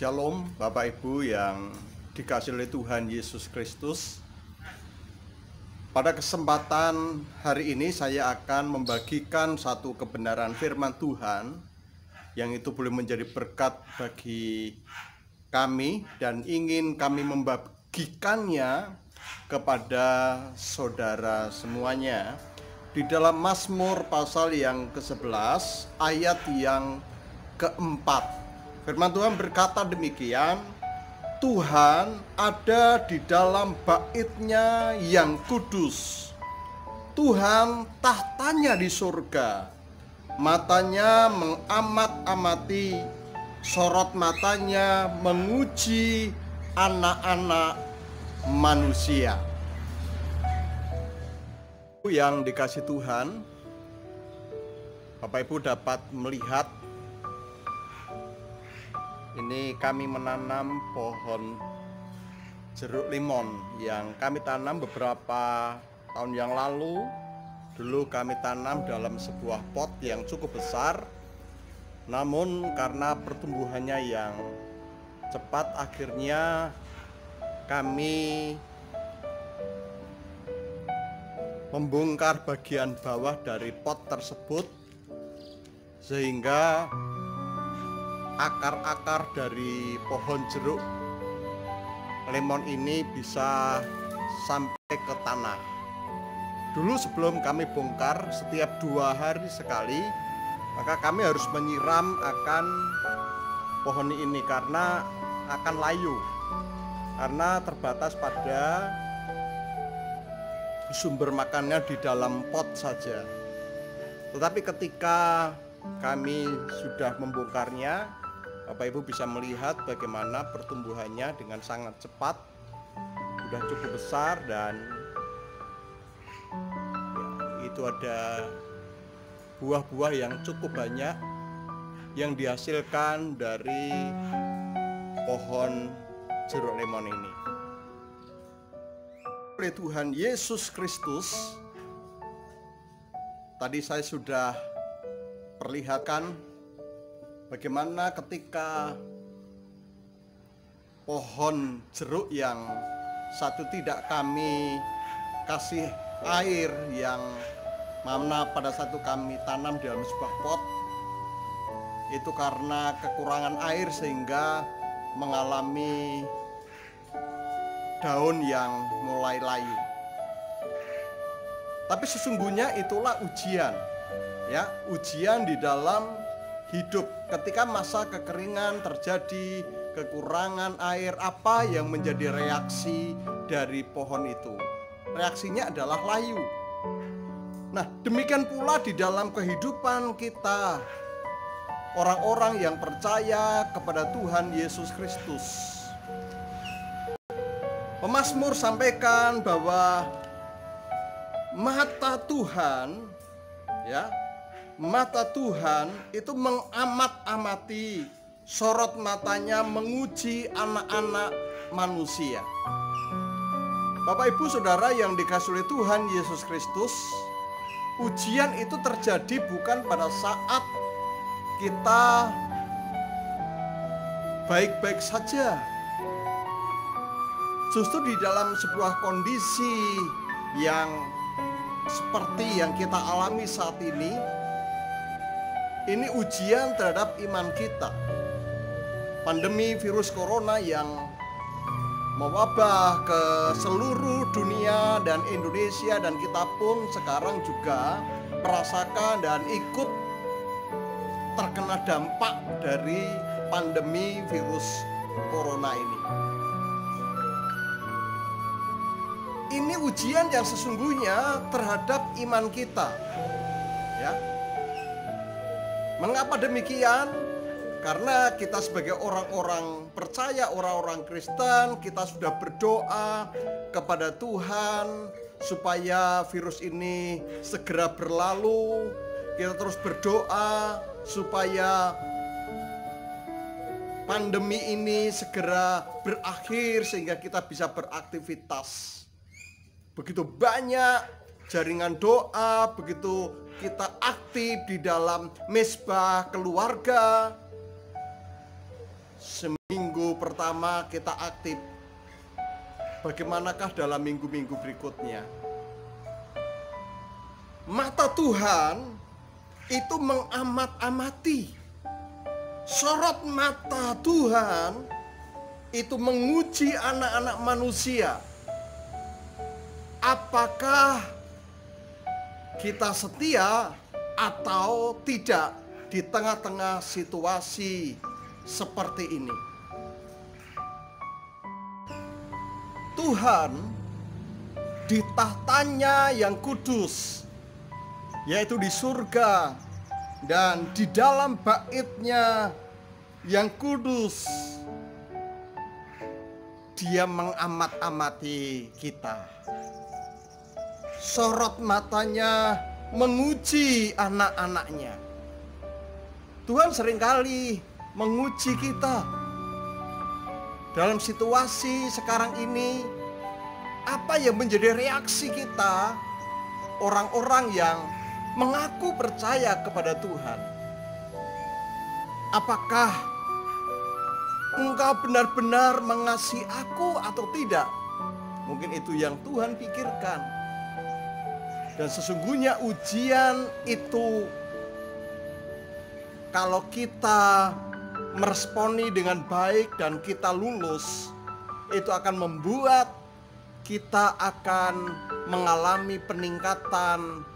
Shalom Bapak Ibu yang dikasihi oleh Tuhan Yesus Kristus. Pada kesempatan hari ini saya akan membagikan satu kebenaran firman Tuhan yang itu boleh menjadi berkat bagi kami dan ingin kami membagikannya kepada saudara semuanya. Di dalam Mazmur pasal yang ke-11 ayat yang ke-4. Firman Tuhan berkata demikian, Tuhan ada di dalam bait-Nya yang kudus. Tuhan tahtanya di surga. Matanya mengamat-amati, sorot matanya menguji anak-anak manusia. Yang dikasih Tuhan, Bapak Ibu dapat melihat ini kami menanam pohon jeruk limon yang kami tanam beberapa tahun yang lalu. Dulu kami tanam dalam sebuah pot yang cukup besar. Namun karena pertumbuhannya yang cepat, akhirnya kami membongkar bagian bawah dari pot tersebut sehingga akar-akar dari pohon jeruk lemon ini bisa sampai ke tanah. Dulu sebelum kami bongkar, setiap 2 hari sekali, maka kami harus menyiram akan pohon ini karena akan layu, karena terbatas pada sumber makannya di dalam pot saja. Tetapi ketika kami sudah membongkarnya, Bapak Ibu bisa melihat bagaimana pertumbuhannya dengan sangat cepat, sudah cukup besar, dan ya, itu ada buah-buah yang cukup banyak yang dihasilkan dari pohon jeruk lemon ini. Oleh Tuhan Yesus Kristus, tadi saya sudah perlihatkan bagaimana ketika pohon jeruk yang satu tidak kami kasih air, yang mana pada satu kami tanam dalam sebuah pot, itu karena kekurangan air sehingga mengalami daun yang mulai layu. Tapi sesungguhnya itulah ujian, ya, ujian di dalam hidup. Ketika masa kekeringan terjadi, kekurangan air, apa yang menjadi reaksi dari pohon itu? Reaksinya adalah layu. Nah, demikian pula di dalam kehidupan kita, orang-orang yang percaya kepada Tuhan Yesus Kristus. Pemazmur sampaikan bahwa mata Tuhan, ya, mata Tuhan itu mengamat-amati, sorot matanya menguji anak-anak manusia. Bapak Ibu Saudara yang dikasihi oleh Tuhan Yesus Kristus, ujian itu terjadi bukan pada saat kita baik-baik saja. Justru di dalam sebuah kondisi yang seperti yang kita alami saat ini ujian terhadap iman kita. Pandemi virus corona yang mewabah ke seluruh dunia dan Indonesia, dan kita pun sekarang juga merasakan dan ikut terkena dampak dari pandemi virus corona ini. Ini ujian yang sesungguhnya terhadap iman kita, ya. Mengapa demikian? Karena kita sebagai orang-orang percaya, orang-orang Kristen, kita sudah berdoa kepada Tuhan supaya virus ini segera berlalu. Kita terus berdoa supaya pandemi ini segera berakhir sehingga kita bisa beraktivitas. Begitu banyak jaringan doa, begitu kita aktif di dalam mezbah keluarga. Seminggu minggu pertama kita aktif. Bagaimanakah dalam minggu-minggu berikutnya? Mata Tuhan itu mengamat-amati. Sorot mata Tuhan itu menguji anak-anak manusia. Apakah kita setia atau tidak di tengah-tengah situasi seperti ini? Tuhan di tahtanya yang kudus, yaitu di surga, dan di dalam bait-Nya yang kudus, Dia mengamat-amati kita. Sorot matanya menguji anak-anaknya. Tuhan seringkali menguji kita. Dalam situasi sekarang ini, apa yang menjadi reaksi kita, orang-orang yang mengaku percaya kepada Tuhan? Apakah engkau benar-benar mengasihi aku atau tidak? Mungkin itu yang Tuhan pikirkan. Dan sesungguhnya ujian itu, kalau kita meresponi dengan baik dan kita lulus, itu akan membuat kita akan mengalami peningkatan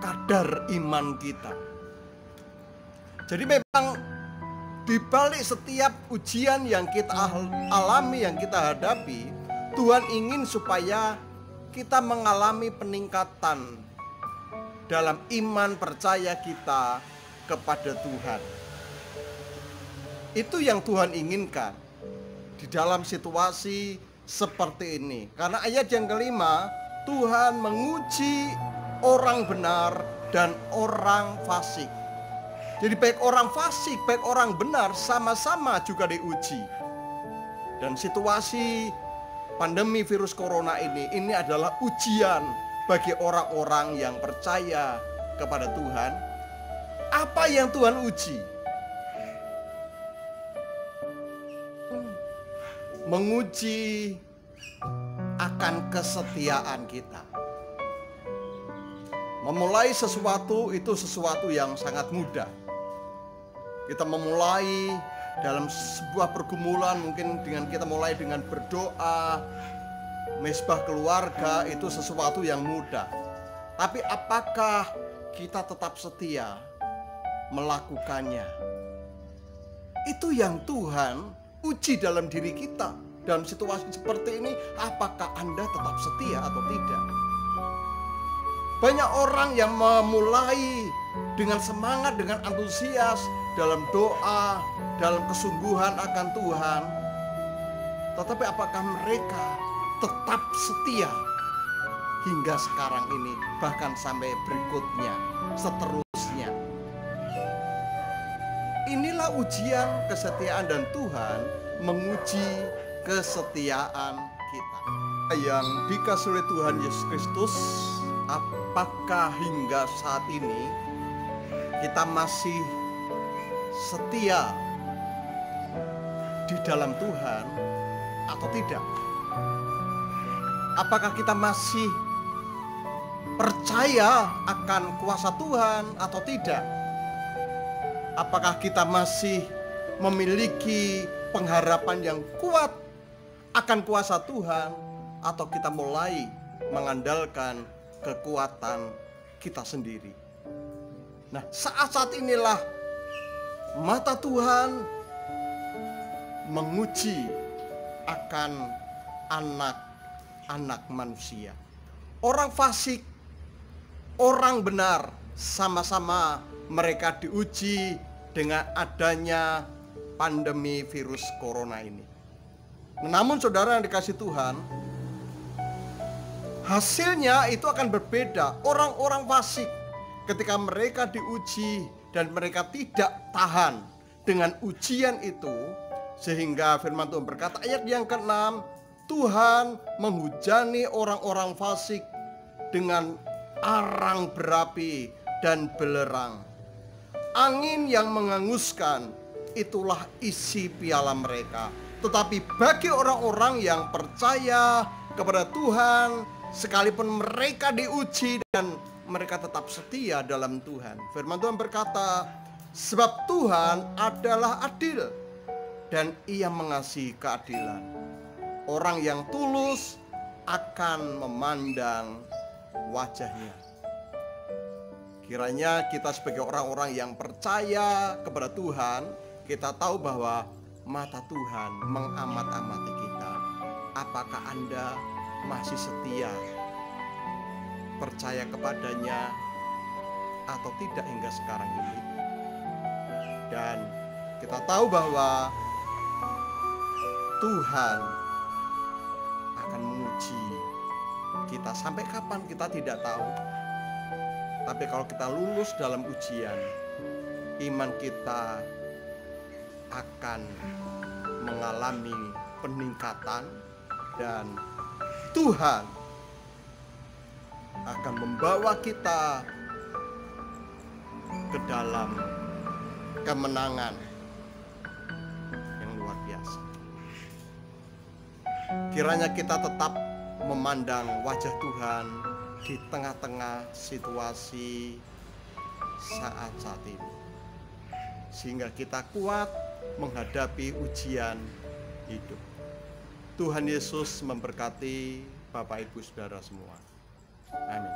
kadar iman kita. Jadi memang di balik setiap ujian yang kita alami, yang kita hadapi, Tuhan ingin supaya kita mengalami peningkatan dalam iman percaya kita kepada Tuhan. Itu yang Tuhan inginkan di dalam situasi seperti ini. Karena ayat yang kelima, Tuhan menguji orang benar dan orang fasik. Jadi baik orang fasik, baik orang benar sama-sama juga diuji. Dan situasi pandemi virus corona ini adalah ujian bagi orang-orang yang percaya kepada Tuhan. Apa yang Tuhan uji? Menguji akan kesetiaan kita. Memulai sesuatu itu sesuatu yang sangat mudah. Kita memulai dalam sebuah pergumulan, mungkin kita mulai dengan berdoa, mesbah keluarga, itu sesuatu yang mudah. Tapi apakah kita tetap setia melakukannya? Itu yang Tuhan uji dalam diri kita. Dalam situasi seperti ini, apakah Anda tetap setia atau tidak? Banyak orang yang memulai dengan semangat, dengan antusias, dalam doa, dalam kesungguhan akan Tuhan. Tetapi apakah mereka tetap setia hingga sekarang ini, bahkan sampai berikutnya, seterusnya? Inilah ujian kesetiaan, dan Tuhan menguji kesetiaan kita. Yang dikasihi oleh Tuhan Yesus Kristus, apakah hingga saat ini kita masih setia di dalam Tuhan atau tidak? Apakah kita masih percaya akan kuasa Tuhan atau tidak? Apakah kita masih memiliki pengharapan yang kuat akan kuasa Tuhan, atau kita mulai mengandalkan kekuatan kita sendiri? Nah, saat-saat inilah mata Tuhan menguji akan anak-anak manusia. Orang fasik, orang benar, sama-sama mereka diuji dengan adanya pandemi virus corona ini. Namun saudara yang dikasih Tuhan, hasilnya itu akan berbeda. Orang-orang fasik ketika mereka diuji dan mereka tidak tahan dengan ujian itu, sehingga firman Tuhan berkata ayat yang ke-6, Tuhan menghujani orang-orang fasik dengan arang berapi dan belerang, angin yang menghanguskan, itulah isi piala mereka. Tetapi bagi orang-orang yang percaya kepada Tuhan, sekalipun mereka diuji dan mereka tetap setia dalam Tuhan. Firman Tuhan berkata, sebab Tuhan adalah adil dan Ia mengasihi keadilan. Orang yang tulus akan memandang wajahnya. Kiranya kita sebagai orang-orang yang percaya kepada Tuhan, kita tahu bahwa mata Tuhan mengamat-amati kita. Apakah Anda masih setia, percaya kepadanya atau tidak hingga sekarang ini? Dan kita tahu bahwa Tuhan akan menguji kita sampai kapan kita tidak tahu. Tapi kalau kita lulus dalam ujian, iman kita akan mengalami peningkatan dan Tuhan akan membawa kita ke dalam kemenangan yang luar biasa. Kiranya kita tetap memandang wajah Tuhan di tengah-tengah situasi saat ini, sehingga kita kuat menghadapi ujian hidup. Tuhan Yesus memberkati Bapak Ibu Saudara semua. Amin.